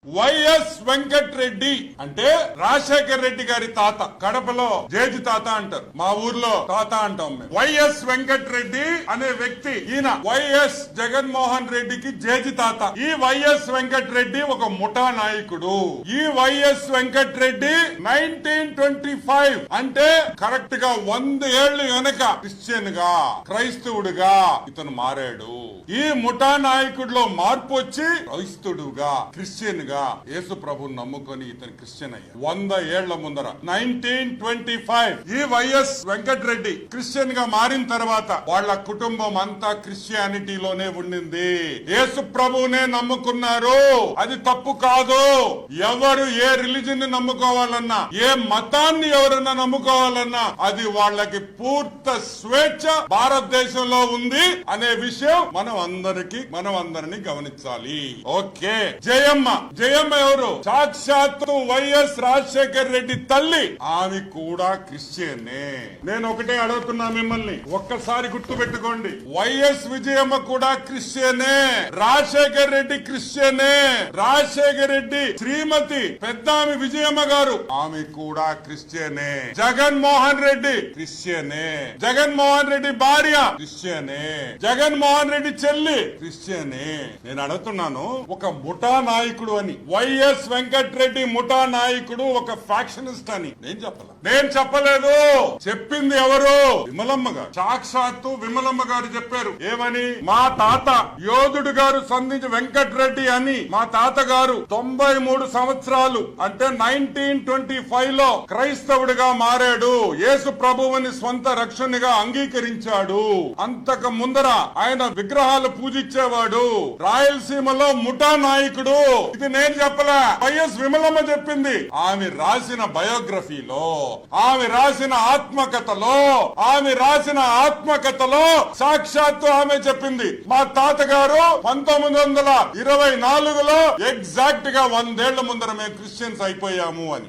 YS Venkatareddy అంటే రాజశేఖర్ రెడ్డి గారి తాత. కడపలో జేజి తాత అంటారు, మా ఊర్లో తాత అంటాం మేము. వైఎస్ వెంకటరెడ్డి అనే వ్యక్తి, ఈయన వైఎస్ జగన్మోహన్ రెడ్డికి జేజి తాత. ఈ వైఎస్ వెంకటరెడ్డి ఒక ముఠా నాయకుడు. ఈ వైఎస్ వెంకటరెడ్డి 1925 అంటే కరెక్ట్ గా 100 ఏళ్లు వెనక క్రిస్టియన్ గా, క్రైస్తవుడుగా ఇతను మారాడు. ఈ ముఠా నాయకుడిలో మార్పు వచ్చి క్రైస్తవుడుగా, క్రిస్టియన్ గా యేసు ప్రభుని నమ్ముకొని ఇతను క్రిస్టియన్ అయ్యాడు 100 ఏళ్ల ముందర 1925. ఈ వైఎస్ వెంకటరెడ్డి క్రిస్టియన్ గా మారిన తర్వాత వాళ్ళ కుటుంబం అంతా క్రిస్టియానిటీలోనే ఉండింది. యేసు ప్రభువునే నమ్ముకున్నారు. అది తప్పు కాదు. ఎవరు ఏ రిలీజన్ ని నమ్ముకోవాలన్నా, ఏ మతాన్ని ఎవరన్నా నమ్ముకోవాలన్నా అది వాళ్ళకి పూర్తి స్వేచ్ఛ భారతదేశంలో ఉంది అనే విషయం మనం అందరినీ గమనించాలి. ఓకే, జయమ్మ ఎవరు? సాక్షాత్తు వైఎస్ రాజశేఖర్ రెడ్డి తల్లి. ఆమె కూడా క్రిస్టియనే. నేను ఒకటే అడుగుతున్నా మిమ్మల్ని, ఒక్కసారి గుర్తు పెట్టుకోండి. వైఎస్ విజయమ్మ కూడా క్రిస్టియనే, రాజశేఖర్ రెడ్డి క్రిస్టియనే. రాజశేఖర్ రెడ్డి శ్రీమతి పెద్దామి విజయమ్మ గారు, ఆమె కూడా క్రిస్టియనే. జగన్మోహన్ రెడ్డి క్రిస్టియనే. జగన్మోహన్ రెడ్డి భార్య క్రిస్టియనే. జగన్మోహన్ రెడ్డి చెల్లి క్రిస్టియనే. నేను అడుగుతున్నాను, ఒక ముఠా నాయకుడు అని, వైఎస్ వెంకటరెడ్డి ముఠా నాయకుడు, ఒక ఫ్యాక్షనిస్ట్ అని నేను చెప్పలేదు. చెప్పింది ఎవరు? విమలమ్మ గారు. సాక్షాత్తు విమలమ్మ గారు చెప్పారు. ఏమని? మా తాత యోధుడు గారు సంధించి వెంకటరెడ్డి అని మా తాత గారు 93 సంవత్సరాలు అంటే 1925 లో క్రైస్తవుడిగా మారాడు. యేసు ప్రభువుని స్వంత రక్షణగా అంగీకరించాడు. అంతకు ముందర ఆయన విగ్రహాలు పూజించేవాడు. రాయలసీమలో ముఠా నాయకుడు. ఇది నేను చెప్పలే, వైఎస్ విమలమ్మ చెప్పింది. ఆమె రాసిన బయోగ్రఫీలో, ఆమె రాసిన ఆత్మకథలో సాక్షాత్తు ఆమె చెప్పింది. మా తాతగారు 1924లో ఎగ్జాక్ట్ గా 100 ఏళ్ల ముందర మేము క్రిస్టియన్స్ అయిపోయాము అని.